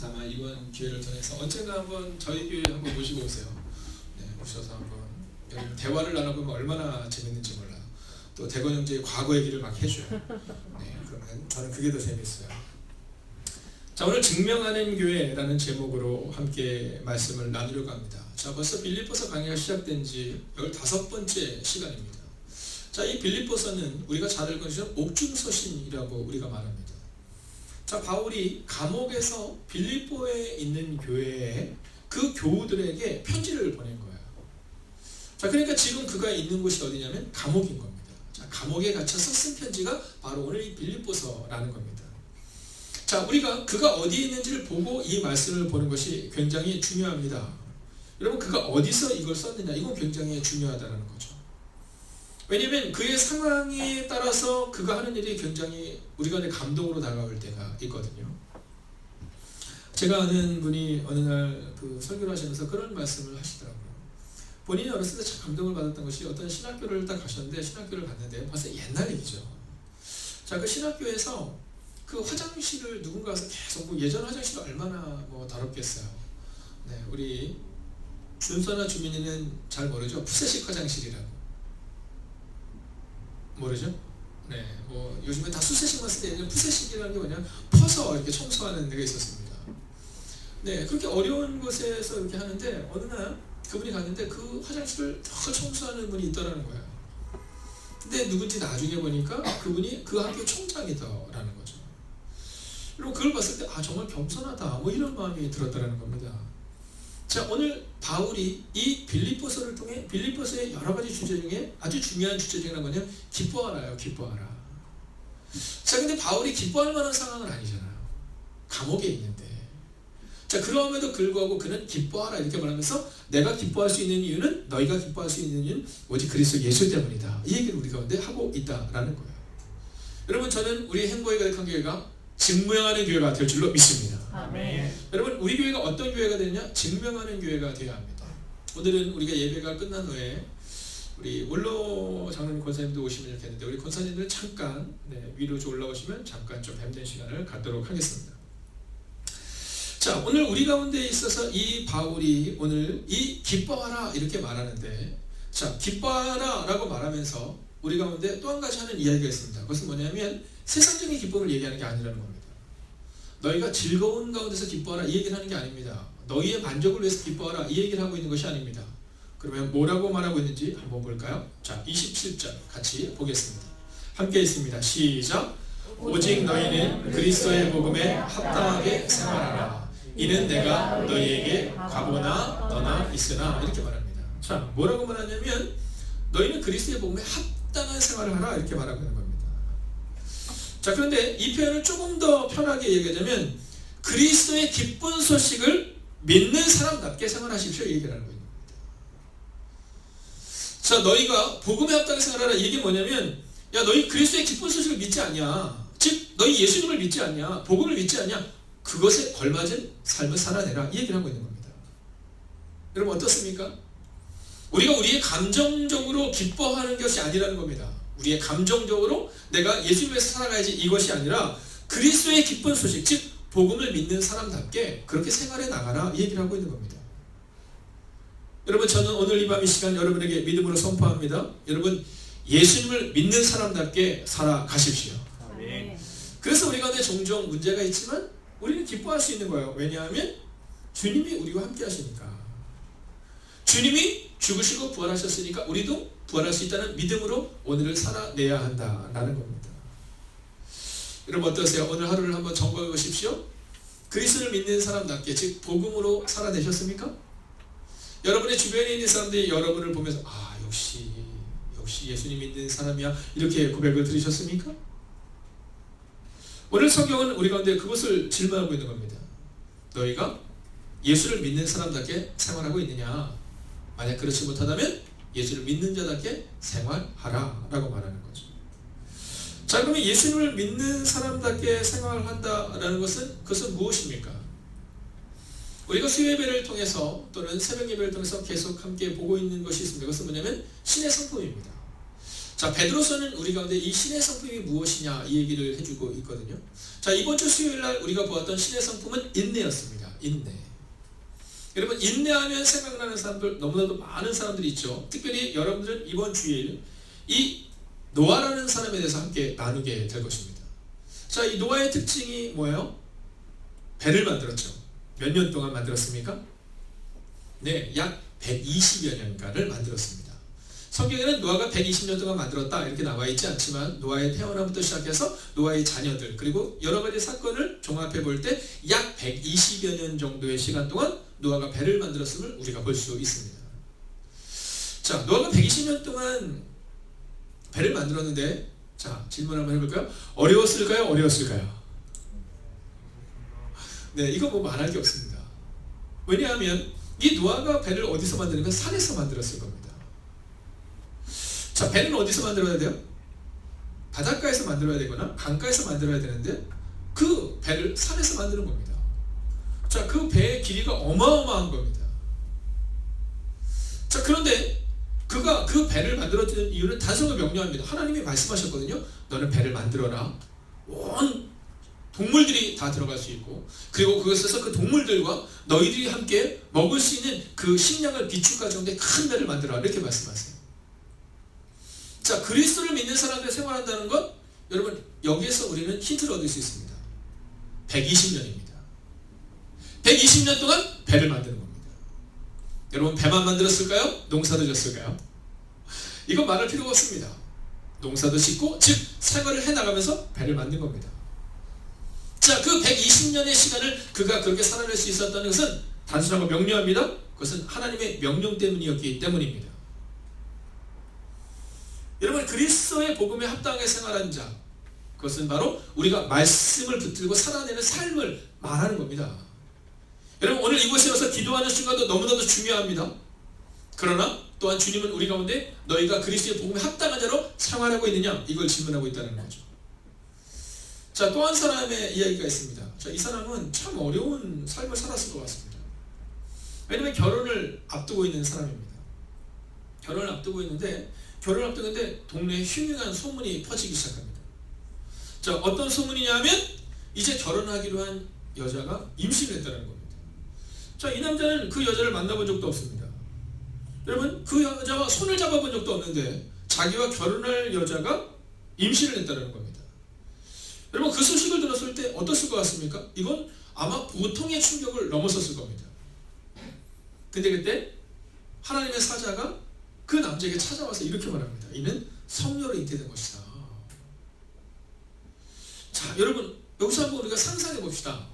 삼아 이번 기회를 통해서 언젠가 한번 저희 교회 한번 모시고 오세요. 네, 오셔서 한번 대화를 나눠보면 얼마나 재밌는지 몰라. 또 대건 형제의 과거 얘기를 막 해줘요. 네, 그러면 저는 그게 더 재밌어요. 자, 오늘 증명하는 교회라는 제목으로 함께 말씀을 나누려고 합니다. 자, 벌써 빌립보서 강의가 시작된 지 15번째 시간입니다. 자, 이 빌립보서는 우리가 잘 알고 있는 옥중서신이라고 우리가 말합니다. 자, 바울이 감옥에서 빌립보에 있는 교회에 그 교우들에게 편지를 보낸 거예요. 자, 그러니까 지금 그가 있는 곳이 어디냐면 감옥인 겁니다. 자, 감옥에 갇혀서 쓴 편지가 바로 오늘 이 빌립보서라는 겁니다. 자, 우리가 그가 어디에 있는지를 보고 이 말씀을 보는 것이 굉장히 중요합니다. 여러분, 그가 어디서 이걸 썼느냐, 이건 굉장히 중요하다는 거죠. 왜냐하면 그의 상황에 따라서 그가 하는 일이 굉장히 우리가 감동으로 다가올 때가 있거든요. 제가 아는 분이 어느 날 그 설교를 하시면서 그런 말씀을 하시더라고요. 본인이 어렸을 때 참 감동을 받았던 것이 어떤 신학교를 딱 가셨는데, 신학교를 갔는데 벌써 옛날 얘기죠. 자, 그 신학교에서 그 화장실을 누군가 와서 계속 뭐 예전 화장실이 얼마나 뭐 더럽겠어요. 네, 우리 준서나 주민이는 잘 모르죠. 푸세식 화장실이라고 모르죠? 네, 뭐 요즘에 다 수세식만 쓸 때 예전에 푸세식이라는 게 뭐냐, 퍼서 이렇게 청소하는 데가 있었습니다. 네, 그렇게 어려운 곳에서 이렇게 하는데 어느 날 그분이 갔는데 그 화장실을 더 청소하는 분이 있더라는 거예요. 근데 누군지 나중에 보니까 그분이 그 학교 총장이더라는 거죠. 그리고 그걸 봤을 때 아, 정말 겸손하다, 뭐 이런 마음이 들었더라는 겁니다. 자, 오늘 바울이 이 빌립보서를 통해 빌립보서의 여러 가지 주제 중에 아주 중요한 주제 중에 하나가 뭐냐면 기뻐하라요. 기뻐하라. 자, 근데 바울이 기뻐할 만한 상황은 아니잖아요. 감옥에 있는데. 자, 그럼에도 불구하고 그는 기뻐하라 이렇게 말하면서 내가 기뻐할 수 있는 이유는, 너희가 기뻐할 수 있는 이유는 오직 그리스도 예수 때문이다. 이 얘기를 우리 가운데 하고 있다라는 거예요. 여러분, 저는 우리 행복이 가득한 교회가 증명하는 교회가 될 줄로 믿습니다. 아멘. 여러분, 우리 교회가 어떤 교회가 되느냐? 증명하는 교회가 되어야 합니다. 오늘은 우리가 예배가 끝난 후에 우리 원로 장로님 권사님도 오시면 이렇게 했는데, 우리 권사님들 잠깐 위로 좀 올라오시면 잠깐 좀 뵙는 시간을 갖도록 하겠습니다. 자, 오늘 우리 가운데 있어서 이 바울이 오늘 이 기뻐하라 이렇게 말하는데, 자, 기뻐하라 라고 말하면서 우리 가운데 또 한 가지 하는 이야기가 있습니다. 그것은 뭐냐면 세상적인 기쁨을 얘기하는 게 아니라는 겁니다. 너희가 즐거운 가운데서 기뻐하라 이 얘기를 하는 게 아닙니다. 너희의 만족을 위해서 기뻐하라 이 얘기를 하고 있는 것이 아닙니다. 그러면 뭐라고 말하고 있는지 한번 볼까요? 자, 27절 같이 보겠습니다. 함께 있습니다. 시작. 오직 너희는 그리스도의 복음에 합당하게 생활하라. 이는 내가 너희에게 가보나 떠나 있으나 이렇게 말합니다. 자, 뭐라고 말하냐면 너희는 그리스도의 복음에 합당한 생활을 하라 이렇게 말하고 있는 겁니다. 자, 그런데 이 표현을 조금 더 편하게 얘기하자면 그리스도의 기쁜 소식을 믿는 사람답게 생활하십시오 이 얘기를 하고 있는 겁니다. 자, 너희가 복음에 합당하게 생활하라 이 얘기는 뭐냐면, 야, 너희 그리스도의 기쁜 소식을 믿지 않냐, 즉 너희 예수님을 믿지 않냐, 복음을 믿지 않냐, 그것에 걸맞은 삶을 살아내라 이 얘기를 하고 있는 겁니다. 여러분, 어떻습니까? 우리가 우리의 감정적으로 기뻐하는 것이 아니라는 겁니다. 우리의 감정적으로 내가 예수를 위해서 살아가야지 이것이 아니라 그리스도의 기쁜 소식, 즉 복음을 믿는 사람답게 그렇게 생활해 나가라 이 얘기를 하고 있는 겁니다. 여러분, 저는 오늘 이 밤 이 시간 여러분에게 믿음으로 선포합니다. 여러분, 예수님을 믿는 사람답게 살아가십시오. 아멘. 그래서 우리 가운데 종종 문제가 있지만 우리는 기뻐할 수 있는 거예요. 왜냐하면 주님이 우리와 함께 하시니까. 주님이 죽으시고 부활하셨으니까 우리도 부활할 수 있다는 믿음으로 오늘을 살아내야 한다라는 겁니다. 여러분, 어떠세요? 오늘 하루를 한번 점검해 보십시오. 그리스도를 믿는 사람답게, 즉 복음으로 살아내셨습니까? 여러분의 주변에 있는 사람들이 여러분을 보면서 아, 역시 예수님 믿는 사람이야 이렇게 고백을 들으셨습니까? 오늘 성경은 우리 가운데 그것을 질문하고 있는 겁니다. 너희가 예수를 믿는 사람답게 생활하고 있느냐? 만약 그렇지 못하다면 예수를 믿는 자답게 생활하라 라고 말하는 거죠. 자, 그러면 예수님을 믿는 사람답게 생활한다라는 것은 그것은 무엇입니까? 우리가 수요 예배를 통해서 또는 새벽 예배를 통해서 계속 함께 보고 있는 것이 있습니다. 그것은 뭐냐면 신의 성품입니다. 자, 베드로서는 우리 가운데 이 신의 성품이 무엇이냐 이 얘기를 해주고 있거든요. 자, 이번 주 수요일 날 우리가 보았던 신의 성품은 인내였습니다. 인내. 여러분, 인내하면 생각나는 사람들 너무나도 많은 사람들이 있죠. 특별히 여러분들은 이번 주일 이 노아라는 사람에 대해서 함께 나누게 될 것입니다. 자, 이 노아의 특징이 뭐예요? 배를 만들었죠. 몇 년 동안 만들었습니까? 네, 약 120여 년간을 만들었습니다. 성경에는 노아가 120년 동안 만들었다 이렇게 나와 있지 않지만 노아의 태어남부터 시작해서 노아의 자녀들 그리고 여러 가지 사건을 종합해 볼 때 약 120여 년 정도의 시간 동안 노아가 배를 만들었음을 우리가 볼 수 있습니다. 자, 노아가 120년 동안 배를 만들었는데, 자, 질문 한번 해볼까요? 어려웠을까요? 어려웠을까요? 네, 이거 뭐 말할 게 없습니다. 왜냐하면 이 노아가 배를 어디서 만드는가? 산에서 만들었을 겁니다. 자, 배는 어디서 만들어야 돼요? 바닷가에서 만들어야 되거나 강가에서 만들어야 되는데 그 배를 산에서 만드는 겁니다. 자, 그 배의 길이가 어마어마한 겁니다. 자, 그런데 그가 그 배를 만들었던 이유는 단순하고 명료합니다. 하나님이 말씀하셨거든요. 너는 배를 만들어라. 온 동물들이 다 들어갈 수 있고 그리고 그것에서 그 동물들과 너희들이 함께 먹을 수 있는 그 식량을 비축할 정도의 큰 배를 만들어라. 이렇게 말씀하세요. 자, 그리스도를 믿는 사람들이 생활한다는 것, 여러분 여기에서 우리는 힌트를 얻을 수 있습니다. 120년입니다. 120년 동안 배를 만드는 겁니다. 여러분, 배만 만들었을까요? 농사도 졌을까요? 이거 말할 필요가 없습니다. 농사도 짓고 즉 생활을 해나가면서 배를 만든 겁니다. 자, 그 120년의 시간을 그가 그렇게 살아낼 수 있었다는 것은 단순하고 명료합니다. 그것은 하나님의 명령 때문이었기 때문입니다. 여러분, 그리스도의 복음에 합당하게 생활한 자, 그것은 바로 우리가 말씀을 붙들고 살아내는 삶을 말하는 겁니다. 여러분, 오늘 이곳에 와서 기도하는 순간도 너무나도 중요합니다. 그러나 또한 주님은 우리 가운데 너희가 그리스도의 복음에 합당한 자로 생활하고 있느냐, 이걸 질문하고 있다는 거죠. 자, 또 한 사람의 이야기가 있습니다. 자, 이 사람은 참 어려운 삶을 살았을 것 같습니다. 왜냐하면 결혼을 앞두고 있는 사람입니다. 결혼을 앞두고 있는데 동네에 흉흉한 소문이 퍼지기 시작합니다. 자, 어떤 소문이냐면 이제 결혼하기로 한 여자가 임신을 했다는 겁니다. 자, 이 남자는 그 여자를 만나본 적도 없습니다. 여러분, 그 여자와 손을 잡아본 적도 없는데 자기와 결혼할 여자가 임신을 했다는 겁니다. 여러분, 그 소식을 들었을 때 어떻을 것 같습니까? 이건 아마 보통의 충격을 넘어섰을 겁니다. 근데 그때 하나님의 사자가 그 남자에게 찾아와서 이렇게 말합니다. 이는 성녀로 잉태된 것이다. 자, 여러분, 여기서 한번 우리가 상상해 봅시다.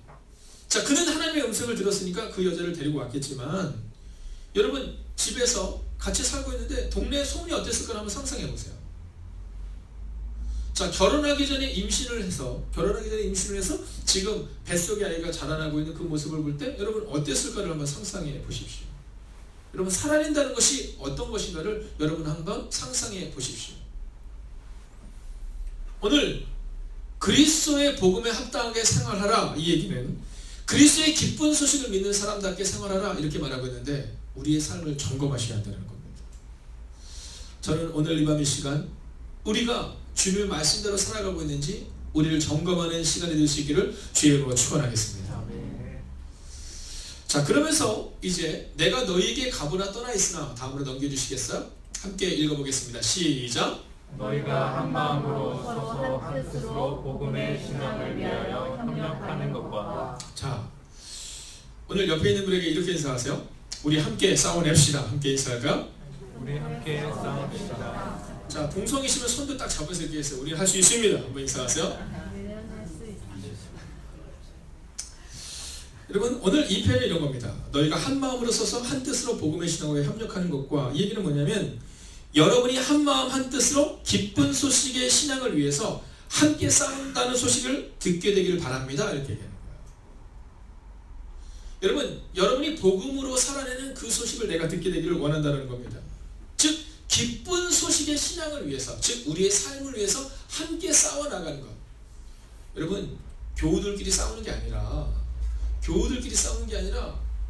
자, 그는 하나님의 음성을 들었으니까 그 여자를 데리고 왔겠지만 여러분, 집에서 같이 살고 있는데 동네의 소문이 어땠을까 한번 상상해 보세요. 자, 결혼하기 전에 임신을 해서 지금 뱃속에 아이가 자라나고 있는 그 모습을 볼 때 여러분 어땠을까를 한번 상상해 보십시오. 여러분, 살아낸다는 것이 어떤 것인가를 여러분 한번 상상해 보십시오. 오늘 그리스도의 복음에 합당하게 생활하라, 이 얘기는 그리스도의 기쁜 소식을 믿는 사람답게 생활하라 이렇게 말하고 있는데 우리의 삶을 점검하셔야 한다는 겁니다. 저는 오늘 이 밤 이 시간 우리가 주님의 말씀대로 살아가고 있는지 우리를 점검하는 시간이 될 수 있기를 주의 이름으로 축원하겠습니다. 자, 그러면서 이제 내가 너희에게 가보나 떠나 있으나 다음으로 넘겨주시겠어요? 함께 읽어보겠습니다. 시작. 너희가 한 마음으로 서서 한 뜻으로 복음의 신앙을 위하여 협력하는 것과. 자, 오늘 옆에 있는 분에게 이렇게 인사하세요. 우리 함께 싸워냅시다. 함께 인사할까요? 우리 함께 싸웁시다. 자, 동성이시면 손도 딱 잡아서 이렇게 해서 우리 할 수 있습니다. 한번 인사하세요. 여러분, 오늘 이 편이 이런 겁니다. 너희가 한 마음으로 서서 한 뜻으로 복음의 신앙에 협력하는 것과, 이 얘기는 뭐냐면 여러분이 한 마음 한 뜻으로 기쁜 소식의 신앙을 위해서 함께 싸운다는 소식을 듣게 되기를 바랍니다. 이렇게 얘기하는 거예요. 여러분, 여러분이 복음으로 살아내는 그 소식을 내가 듣게 되기를 원한다는 겁니다. 즉 기쁜 소식의 신앙을 위해서, 즉 우리의 삶을 위해서 함께 싸워나가는 것. 여러분, 교우들끼리 싸우는 게 아니라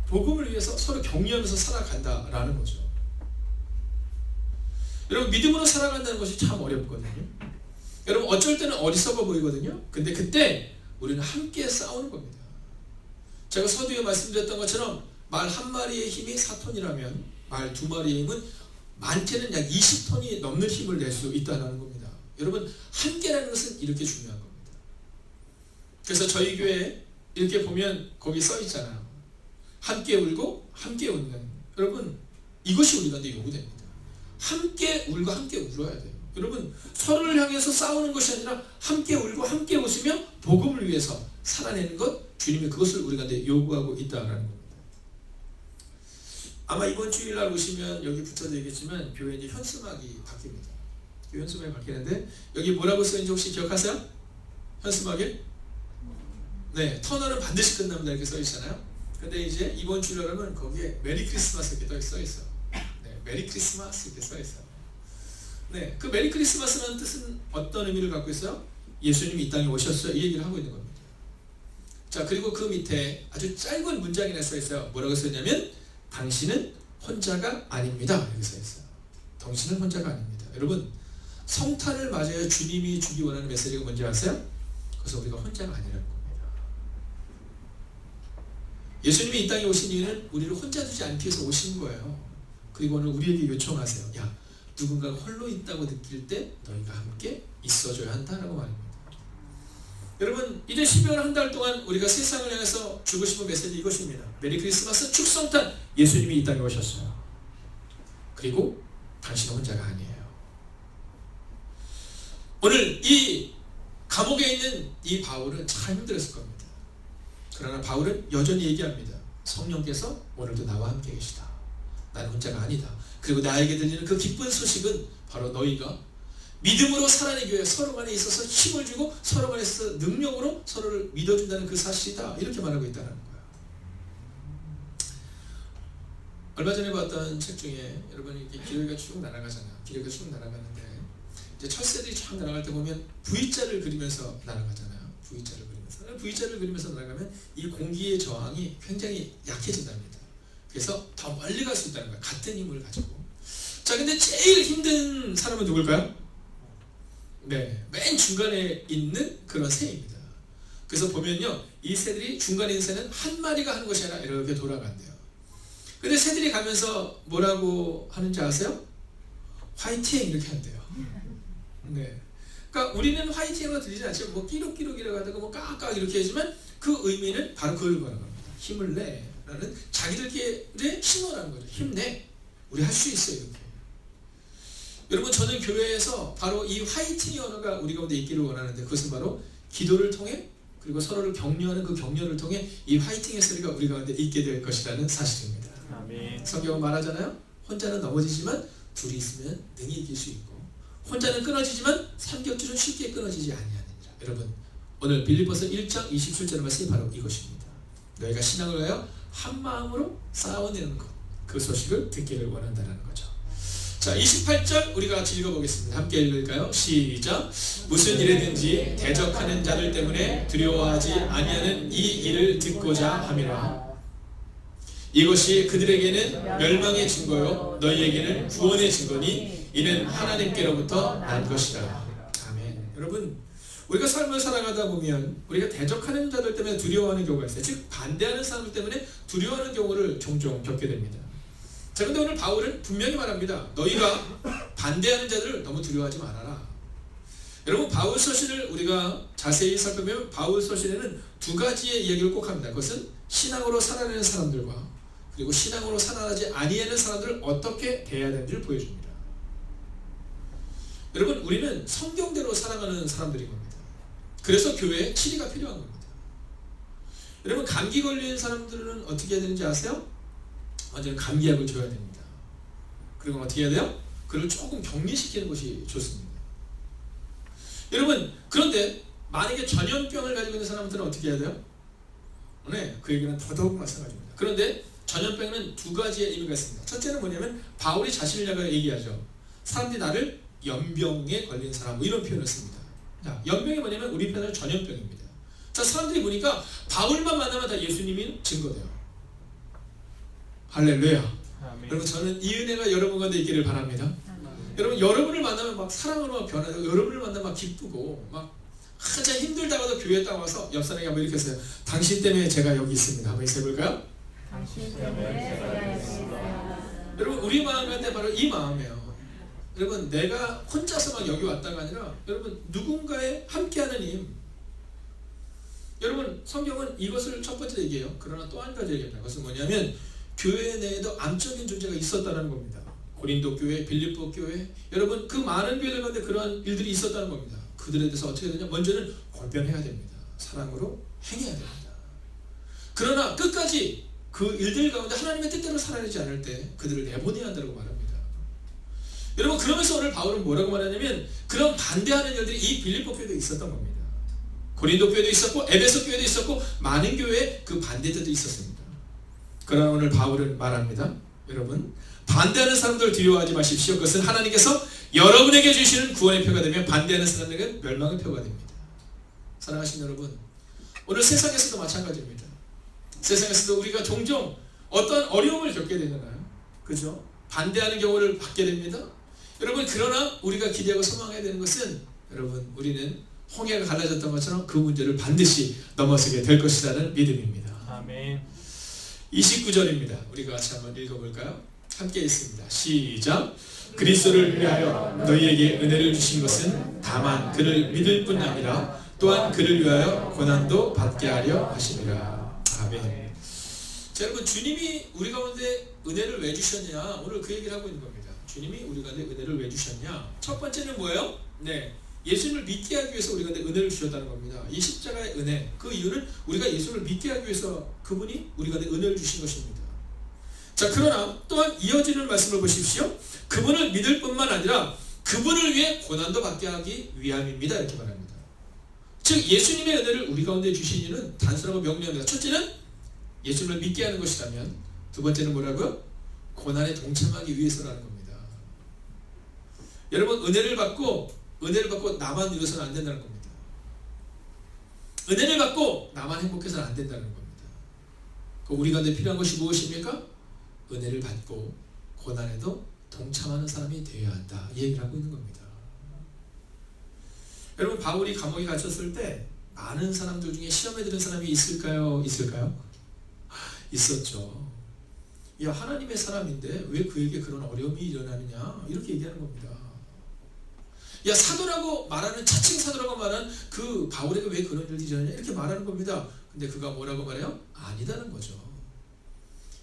복음을 위해서 서로 격려하면서 살아간다라는 거죠. 여러분, 믿음으로 살아간다는 것이 참 어렵거든요. 여러분, 어쩔 때는 어리석어 보이거든요. 근데 그때 우리는 함께 싸우는 겁니다. 제가 서두에 말씀드렸던 것처럼 말 한 마리의 힘이 4톤이라면 말 두 마리의 힘은 많게는 약 20톤이 넘는 힘을 낼 수 있다는 겁니다. 여러분, 함께라는 것은 이렇게 중요한 겁니다. 그래서 저희 교회 이렇게 보면 거기 써 있잖아요. 함께 울고 함께 웃는. 여러분, 이것이 우리 가운데 요구됩니다. 함께 울고 함께 울어야 돼요. 여러분, 서로를 향해서 싸우는 것이 아니라 함께 울고 함께 웃으며 복음을 위해서 살아내는 것, 주님이 그것을 우리 가운데 요구하고 있다는 겁니다. 아마 이번 주일날 오시면 여기 붙여져 있겠지만 교회 이제 현수막이 바뀝니다. 교회 현수막이 바뀌는데 여기 뭐라고 써있는지 혹시 기억하세요? 현수막에? 네, 터널은 반드시 끝납니다 이렇게 써있잖아요. 근데 이제 이번 주일날 하면 거기에 메리 크리스마스 이렇게 써있어요. 네, 메리 크리스마스 이렇게 써있어요. 네, 그 메리 크리스마스라는 뜻은 어떤 의미를 갖고 있어요? 예수님이 이 땅에 오셨어요. 이 얘기를 하고 있는 겁니다. 자, 그리고 그 밑에 아주 짧은 문장이 써 있어요. 뭐라고 써있냐면 당신은 혼자가 아닙니다. 이렇게 써 있어요. 당신은 혼자가 아닙니다. 여러분, 성탄을 맞아야 주님이 주기 원하는 메시지가 뭔지 아세요? 그래서 우리가 혼자가 아니라는 겁니다. 예수님이 이 땅에 오신 이유는 우리를 혼자 두지 않기 위해서 오신 거예요. 그리고 오늘 우리에게 요청하세요. 야, 누군가가 홀로 있다고 느낄 때 너희가 함께 있어줘야 한다라고 말합니다. 여러분, 이제 12월 한 달 동안 우리가 세상을 향해서 주고 싶은 메시지 이것입니다. 메리 크리스마스 축성탄, 예수님이 이 땅에 오셨어요. 그리고 당신은 혼자가 아니에요. 오늘 이 감옥에 있는 이 바울은 참 힘들었을 겁니다. 그러나 바울은 여전히 얘기합니다. 성령께서 오늘도 나와 함께 계시다. 나는 혼자가 아니다. 그리고 나에게 들리는 그 기쁜 소식은 바로 너희가 믿음으로 살아내기 위해 서로 간에 있어서 힘을 주고 서로 간에 있어서 능력으로 서로를 믿어준다는 그 사실이다. 이렇게 말하고 있다는 거예요. 얼마 전에 봤던 책 중에 여러분 이렇게 기록이가 쭉 날아가잖아요. 기록이가 쭉 날아가는데 이제 철새들이 쫙 날아갈 때 보면 V자를 그리면서 날아가잖아요. V자를 그리면서. V자를 그리면서 날아가면 이 공기의 저항이 굉장히 약해진답니다. 그래서 더 멀리 갈 수 있다는 거예요. 같은 힘을 가지고. 자, 근데 제일 힘든 사람은 누굴까요? 네, 맨 중간에 있는 그런 새입니다. 그래서 보면요, 이 새들이 중간에 있는 새는 한 마리가 하는 것이 아니라 이렇게 돌아간대요. 근데 새들이 가면서 뭐라고 하는지 아세요? 화이팅 이렇게 한대요. 네, 그러니까 우리는 화이팅으로 들리지 않죠. 뭐 끼룩끼룩이라고 하다가 뭐 까까 이렇게 하지만 그 의미는 바로 그걸 말하는 겁니다. 힘을 내라는 자기들끼리 신호라는 거죠. 힘내, 우리 할 수 있어 이렇게. 여러분, 저는 교회에서 바로 이 화이팅의 언어가 우리 가운데 있기를 원하는데 그것은 바로 기도를 통해 그리고 서로를 격려하는 그 격려를 통해 이 화이팅의 소리가 우리 가운데 있게 될 것이라는 사실입니다. 아멘. 성경은 말하잖아요. 혼자는 넘어지지만 둘이 있으면 능히 이길 수 있고 혼자는 끊어지지만 삼겹줄은 쉽게 끊어지지 아니하느니라. 여러분, 오늘 빌립보서 1장 27절 말씀이 바로 이것입니다. 너희가 신앙을 위하여 한 마음으로 싸워내는 것, 그 소식을 듣기를 원한다는 거죠. 자, 28절 우리가 같이 읽어보겠습니다. 함께 읽을까요? 시작. 무슨 일이든지 대적하는 자들 때문에 두려워하지 아니하는 이 일을 듣고자 함이라. 이것이 그들에게는 멸망의 증거요 너희에게는 구원의 증거니 이는 하나님께로부터 난 것이라. 아멘. 여러분, 우리가 삶을 살아가다 보면 우리가 대적하는 자들 때문에 두려워하는 경우가 있어요. 즉 반대하는 사람들 때문에 두려워하는 경우를 종종 겪게 됩니다. 자, 근데 오늘 바울은 분명히 말합니다. 너희가 반대하는 자들을 너무 두려워하지 말아라. 여러분, 바울 서신을 우리가 자세히 살펴보면 바울 서신에는 두 가지의 이야기를 꼭 합니다. 그것은 신앙으로 살아내는 사람들과 그리고 신앙으로 살아나지 아니하는 사람들을 어떻게 대해야 되는지를 보여줍니다. 여러분, 우리는 성경대로 살아가는 사람들인 겁니다. 그래서 교회에 치리가 필요한 겁니다. 여러분, 감기 걸린 사람들은 어떻게 해야 되는지 아세요? 먼저 감기약을 줘야 됩니다. 그리고 어떻게 해야 돼요? 그를 조금 격리시키는 것이 좋습니다. 여러분, 그런데 만약에 전염병을 가지고 있는 사람들은 어떻게 해야 돼요? 네, 그 얘기는 더더욱 마찬가지입니다. 그런데 전염병에는 두 가지의 의미가 있습니다. 첫째는 뭐냐면 바울이 자신을 얘기하죠. 사람들이 나를 연병에 걸린 사람, 뭐 이런 표현을 씁니다. 자, 연병이 뭐냐면 우리 표현은 전염병입니다. 자, 사람들이 보니까 바울만 만나면 다 예수님이 증거돼요. 할렐루야. 아멘. 여러분, 저는 이 은혜가 여러분 가운데 있기를 바랍니다. 여러분, 여러분을 만나면 막 사랑으로 막 변하고 여러분을 만나면 막 기쁘고 막 한참 힘들다가도 교회에 딱 와서 옆 사람에게 한번 이렇게 했어요. 당신 때문에 제가 여기 있습니다. 한번 해볼까요? 당신 때문에 제가 여기 있어요. 여러분 우리 마음 가운데 바로 이 마음이에요. 여러분 내가 혼자서만 여기 왔다가 아니라 여러분 누군가의 함께하는 힘. 여러분 성경은 이것을 첫 번째 얘기해요. 그러나 또 한 가지 얘기합니다. 그것은 뭐냐면 교회 내에도 암적인 존재가 있었다는 겁니다. 고린도 교회, 빌립보 교회, 여러분 그 많은 교회들 가운데 그러한 일들이 있었다는 겁니다. 그들에 대해서 어떻게 되냐? 먼저는 권변해야 됩니다. 사랑으로 행해야 됩니다. 그러나 끝까지 그 일들 가운데 하나님의 뜻대로 살아내지 않을 때 그들을 내보내야 한다고 말합니다. 여러분 그러면서 오늘 바울은 뭐라고 말하냐면 그런 반대하는 일들이 이 빌립보 교회도 있었던 겁니다. 고린도 교회도 있었고 에베소 교회도 있었고 많은 교회에 그 반대들도 있었습니다. 그러나 오늘 바울은 말합니다. 여러분 반대하는 사람들을 두려워하지 마십시오. 그것은 하나님께서 여러분에게 주시는 구원의 표가 되면 반대하는 사람들에게 멸망의 표가 됩니다. 사랑하시는 여러분, 오늘 세상에서도 마찬가지입니다. 세상에서도 우리가 종종 어떤 어려움을 겪게 되잖아요. 그죠? 반대하는 경우를 받게 됩니다. 여러분 그러나 우리가 기대하고 소망해야 되는 것은 여러분 우리는 홍해가 갈라졌던 것처럼 그 문제를 반드시 넘어서게 될 것이라는 믿음입니다. 아멘. 29절입니다. 우리가 같이 한번 읽어볼까요? 함께 읽습니다. 시작. 그리스도를 위하여 너희에게 은혜를 주신 것은 다만 그를 믿을 뿐 아니라 또한 그를 위하여 고난도 받게 하려 하심이라. 아멘. 자, 여러분 주님이 우리 가운데 은혜를 왜 주셨냐? 오늘 그 얘기를 하고 있는 겁니다. 주님이 우리 가운데 은혜를 왜 주셨냐? 첫 번째는 뭐예요? 네, 예수님을 믿게 하기 위해서 우리 가운데 은혜를 주셨다는 겁니다. 이 십자가의 은혜, 그 이유는 우리가 예수를 믿게 하기 위해서 그분이 우리 가운데 은혜를 주신 것입니다. 자, 그러나 또한 이어지는 말씀을 보십시오. 그분을 믿을 뿐만 아니라 그분을 위해 고난도 받게 하기 위함입니다. 이렇게 말합니다. 즉 예수님의 은혜를 우리 가운데 주신 이유는 단순하고 명료합니다. 첫째는 예수님을 믿게 하는 것이라면 두 번째는 뭐라고요? 고난에 동참하기 위해서라는 겁니다. 여러분 은혜를 받고 나만 누려서는 안 된다는 겁니다. 은혜를 받고 나만 행복해서는 안 된다는 겁니다. 우리 가운데 필요한 것이 무엇입니까? 은혜를 받고 고난에도 동참하는 사람이 되어야 한다. 이 얘기를 하고 있는 겁니다. 여러분 바울이 감옥에 갇혔을 때 많은 사람들 중에 시험에 드는 사람이 있을까요? 있었죠. 야, 하나님의 사람인데 왜 그에게 그런 어려움이 일어나느냐? 이렇게 얘기하는 겁니다. 야, 사도라고 말하는, 차칭 사도라고 말하는 그 바울에게 왜 그런 일이 일어나냐? 이렇게 말하는 겁니다. 근데 그가 뭐라고 말해요? 아니다는 거죠.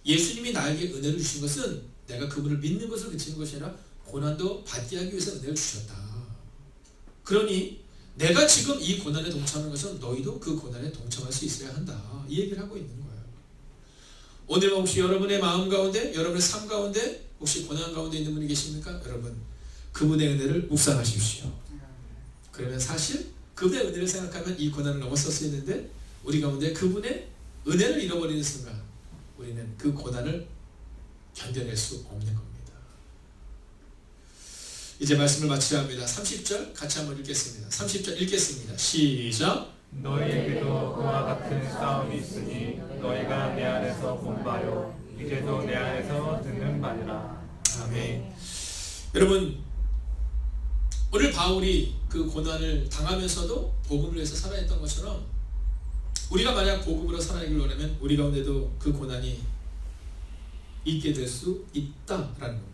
예수님이 나에게 은혜를 주신 것은 내가 그분을 믿는 것을 그치는 것이 아니라 고난도 받게 하기 위해서 은혜를 주셨다. 그러니 내가 지금 이 고난에 동참하는 것은 너희도 그 고난에 동참할 수 있어야 한다. 이 얘기를 하고 있는 거예요. 오늘 혹시 여러분의 마음 가운데, 여러분의 삶 가운데 혹시 고난 가운데 있는 분이 계십니까? 여러분 그분의 은혜를 묵상하십시오. 그러면 사실 그분의 은혜를 생각하면 이 고난을 넘어설 수 있는데 우리 가운데 그분의 은혜를 잃어버리는 순간 우리는 그 고난을 견뎌낼 수 없는 겁니다. 이제 말씀을 마쳐야 합니다. 30절 같이 한번 읽겠습니다. 30절 읽겠습니다. 시작. 너희에게도 그와 같은 싸움이 있으니 너희가 내 안에서 본 바요 이제도 내 안에서 듣는 바니라. 아멘. 여러분 오늘 바울이 그 고난을 당하면서도 복음을 위해서 살아냈던 것처럼 우리가 만약 복음으로 살아내길 원하면 우리 가운데도 그 고난이 있게 될 수 있다라는 겁니다.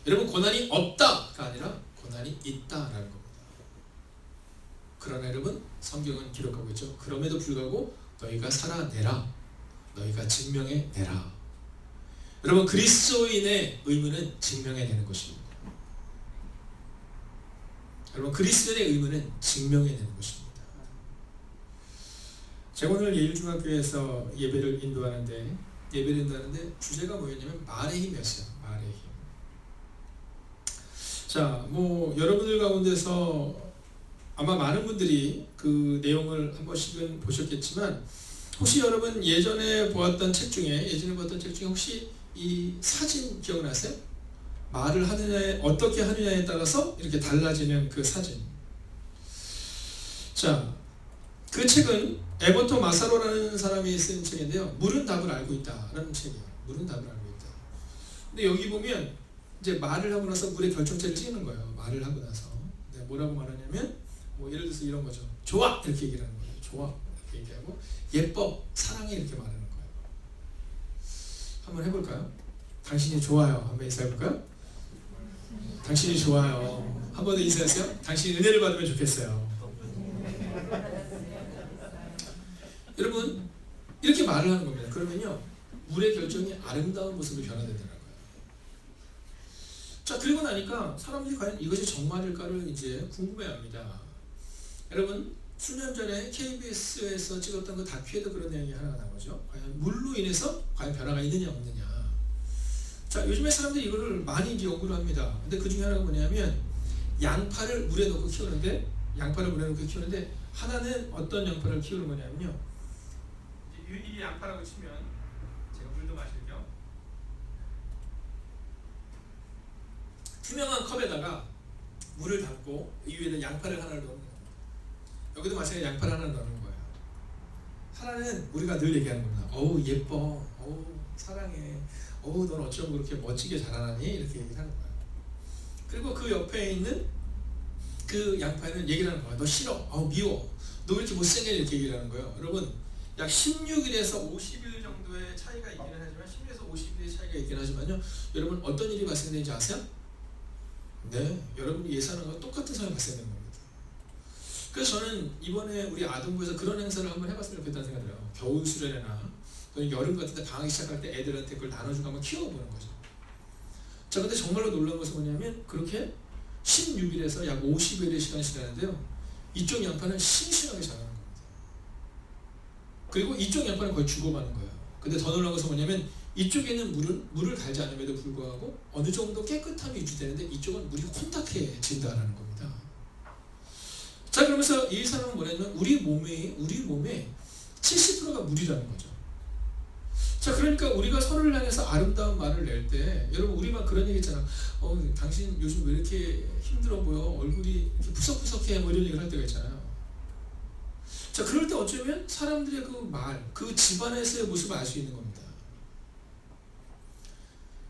여러분 고난이 없다가 아니라 고난이 있다라는 겁니다. 그러나 여러분 성경은 기록하고 있죠. 그럼에도 불구하고 너희가 살아내라. 너희가 증명해내라. 여러분 그리스도인의 의무는 증명해내는 것입니다. 여러분 그리스도인의 의무는 증명해내는 것입니다. 제가 오늘 예일중학교에서 예배를 인도하는데 주제가 뭐였냐면 말의 힘이었어요. 말의 힘. 자, 여러분들 가운데서 아마 많은 분들이 그 내용을 한 번씩은 보셨겠지만 혹시 여러분 예전에 보았던 책 중에 혹시 이 사진 기억나세요? 말을 하느냐에 어떻게 하느냐에 따라서 이렇게 달라지는 그 사진. 자, 그 책은 에버토 마사로라는 사람이 쓴 책인데요. 물은 답을 알고 있다라는 책이에요. 물은 답을 알고 있다. 근데 여기 보면 이제 말을 하고 나서 물의 결정체를 찍는 거예요. 말을 하고 나서. 뭐라고 말하냐면 뭐 예를 들어서 이런 거죠. 좋아 이렇게 얘기를 하는 거예요. 좋아 이렇게 얘기하고 예뻐 사랑해 이렇게 말하는 거예요. 한번 해볼까요? 당신이 좋아요. 한번 인사해볼까요? 당신이 좋아요. 한 번 더 인사하세요. 당신이 은혜를 받으면 좋겠어요. 여러분 이렇게 말을 하는 겁니다. 그러면요 물의 결정이 아름다운 모습으로 변화되더라고요. 자 그리고 나니까 사람들이 과연 이것이 정말일까를 이제 궁금해합니다. 여러분 수년 전에 KBS에서 찍었던 그 다큐에도 그런 내용이 하나 나오죠. 과연 물로 인해서 과연 변화가 있느냐 없느냐. 자 요즘에 사람들이 이거를 많이 이제 연구를 합니다. 근데 그 중에 하나가 뭐냐면 양파를 물에 넣고 키우는데 하나는 어떤 양파를 키우는 거냐면요. 이 양파라고 치면 제가 물도 마실게요. 투명한 컵에다가 물을 담고 이 위에다 양파를 하나 넣는 겁니다. 여기도 마찬가지로 양파를 하나 넣는 거예요. 하나는 우리가 늘 얘기하는 겁니다. 어우 예뻐, 어우 사랑해, 어우 넌 어쩜 그렇게 멋지게 자라나니 이렇게 얘기를 하는 거예요. 그리고 그 옆에 있는 그 양파는 얘기를 하는 거예요. 너 싫어, 어우 미워, 너 왜 이렇게 못생겨 이렇게 얘기를 하는 거예요. 여러분 약 16일에서 50일 정도의 차이가 있기는 하지만 10일에서 50일의 차이가 있긴 하지만요. 여러분 어떤 일이 발생되는지 아세요? 네, 여러분이 예상하는 건 똑같은 상황이 발생되는 겁니다. 그래서 저는 이번에 우리 아동부에서 그런 행사를 한번 해봤으면 좋겠다는 생각이 들어요. 겨울 수련회나 또는 여름 같은 때 방학이 시작할 때 애들한테 그걸 나눠주고 한번 키워보는 거죠. 자 근데 정말로 놀라운 것은 뭐냐면 그렇게 16일에서 약 50일의 시간이 지나는데요. 이쪽 양파는 싱싱하게 자라는 겁니다. 그리고 이쪽 양파는 거의 죽어가는 거예요. 근데 더 놀라운 것은 뭐냐면 이쪽에 있는 물을 갈지 않음에도 불구하고 어느 정도 깨끗함이 유지되는데 이쪽은 물이 혼탁해진다는 겁니다. 자 그러면서 이 사람은 뭐냐면 우리 몸에 70%가 물이라는 거죠. 자 그러니까 우리가 서로를 향해서 아름다운 말을 낼 때 여러분 우리 막 그런 얘기 있잖아. 당신 요즘 왜 이렇게 힘들어 보여? 얼굴이 이렇게 푸석푸석해 뭐 이런 얘기를 할 때가 있잖아요. 자 그럴 때 어쩌면 사람들의 그 말, 그 집안에서의 모습을 알 수 있는 겁니다.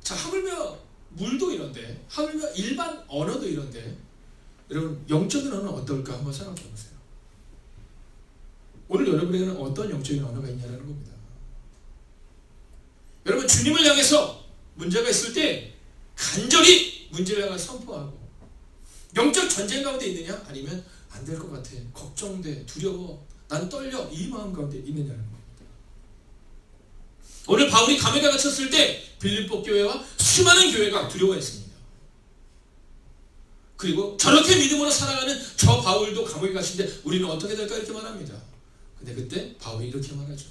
자 하물며 물도 이런데 하물며 일반 언어도 이런데 여러분 영적인 언어는 어떨까 한번 생각해 보세요. 오늘 여러분에게는 어떤 영적인 언어가 있냐는 겁니다. 여러분 주님을 향해서 문제가 있을 때 간절히 문제를 향해서 선포하고 영적 전쟁 가운데 있느냐 아니면 안 될 것 같아, 걱정돼, 두려워, 난 떨려 이 마음 가운데 있느냐는 겁니다. 오늘 바울이 감옥에 갇혔을 때 빌립보 교회와 수많은 교회가 두려워했습니다. 그리고 저렇게 믿음으로 살아가는 저 바울도 감옥에 갇힌데 우리는 어떻게 될까 이렇게 말합니다. 근데 그때 바울이 이렇게 말하죠.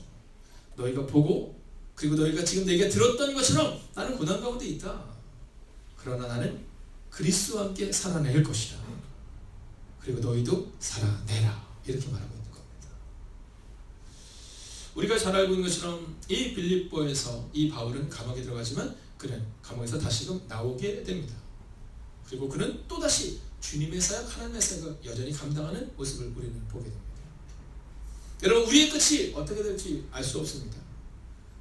너희가 보고 그리고 너희가 지금 내게 들었던 것처럼 나는 고난 가운데 있다. 그러나 나는 그리스도와 함께 살아낼 것이다. 그리고 너희도 살아내라. 이렇게 말하고 있는 겁니다. 우리가 잘 알고 있는 것처럼 이 빌립보에서 이 바울은 감옥에 들어가지만 그는 감옥에서 다시금 나오게 됩니다. 그리고 그는 또다시 주님의 사역, 하나님의 사역을 여전히 감당하는 모습을 우리는 보게 됩니다. 여러분 우리의 끝이 어떻게 될지 알 수 없습니다.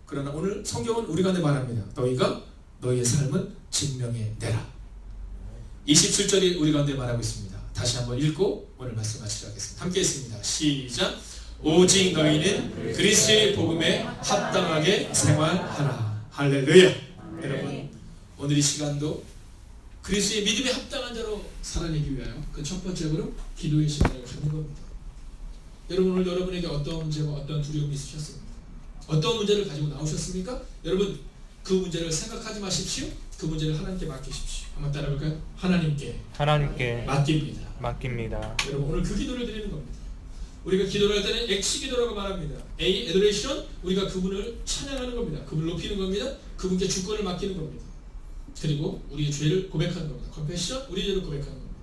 그러나 오늘 성경은 우리 가운데 말합니다. 너희가 너희의 삶을 증명해내라. 27절이 우리 가운데 말하고 있습니다. 다시 한번 읽고 오늘 말씀 마치도록 하겠습니다. 함께 했습니다. 시작. 오직 너희는 그리스도의 복음에 합당하게 생활하라. 할렐루야. 여러분 오늘 이 시간도 그리스도의 믿음에 합당한 자로 살아내기 위하여 그 첫 번째로 기도의 시간을 갖는 겁니다. 여러분 오늘 여러분에게 어떤 문제가 어떤 두려움이 있으셨습니까? 어떤 문제를 가지고 나오셨습니까? 여러분 그 문제를 생각하지 마십시오. 그 문제를 하나님께 맡기십시오. 한번 따라볼까요? 하나님께 맡깁니다. 여러분 오늘 그 기도를 드리는 겁니다. 우리가 기도를 할 때는 액치 기도라고 말합니다. A. adoration, 우리가 그분을 찬양하는 겁니다. 그분을 높이는 겁니다. 그분께 주권을 맡기는 겁니다. 그리고 우리의 죄를 고백하는 겁니다. confession, 우리의 죄를 고백하는 겁니다.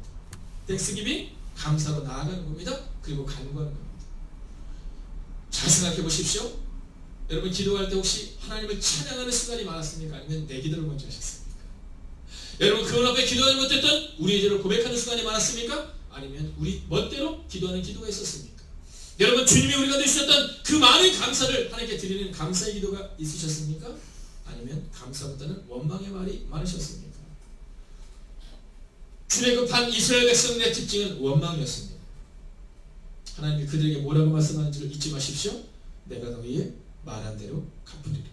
thanksgiving, 감사로 나아가는 겁니다. 그리고 간구하는 겁니다. 잘 생각해 보십시오. 여러분 기도할 때 혹시 하나님을 찬양하는 순간이 많았습니까? 아니면 내 기도를 먼저 하셨습니까? 여러분 그분 앞에 기도하지 못했던 우리의 죄를 고백하는 순간이 많았습니까? 아니면 우리 멋대로 기도하는 기도가 있었습니까? 여러분 주님이 우리가 주셨던 그 많은 감사를 하나님께 드리는 감사의 기도가 있으셨습니까? 아니면 감사보다는 원망의 말이 많으셨습니까? 그 출애굽한 이스라엘 백성들의 특징은 원망이었습니다. 하나님이 그들에게 뭐라고 말씀하는지를 잊지 마십시오. 내가 너희의 말한 대로 갚으리라.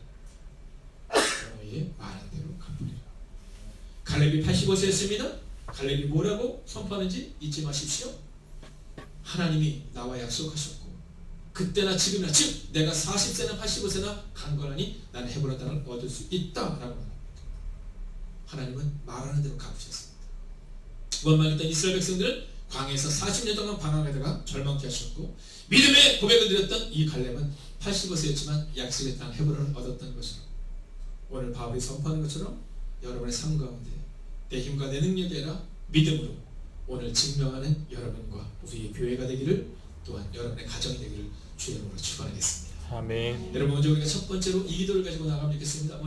내가 너희의 말한 대로 갚으리라. 갈렙이 85세였습니다. 갈렙이 뭐라고 선포하는지 잊지 마십시오. 하나님이 나와 약속하셨고 그때나 지금이나 즉 내가 40세나 85세나 강건하니 나는 헤브론 땅을 얻을 수 있다라고 말합니다. 하나님은 말하는 대로 갚으셨습니다. 원망했던 이스라엘 백성들은 광야에서 40년 동안 방황하다가 절망케 하셨고 믿음의 고백을 드렸던 이 갈렙은 85세였지만 약속의 땅 헤브론을 얻었던 것처럼 오늘 바울이 선포하는 것처럼 여러분의 삶 가운데 내 힘과 내 능력이 아니라 믿음으로 오늘 증명하는 여러분과 우리의 교회가 되기를 또한 여러분의 가정이 되기를 주의 이름으로 축원하겠습니다. 아멘. 여러분 먼저 우리가 첫 번째로 이 기도를 가지고 나가면 되겠습니다.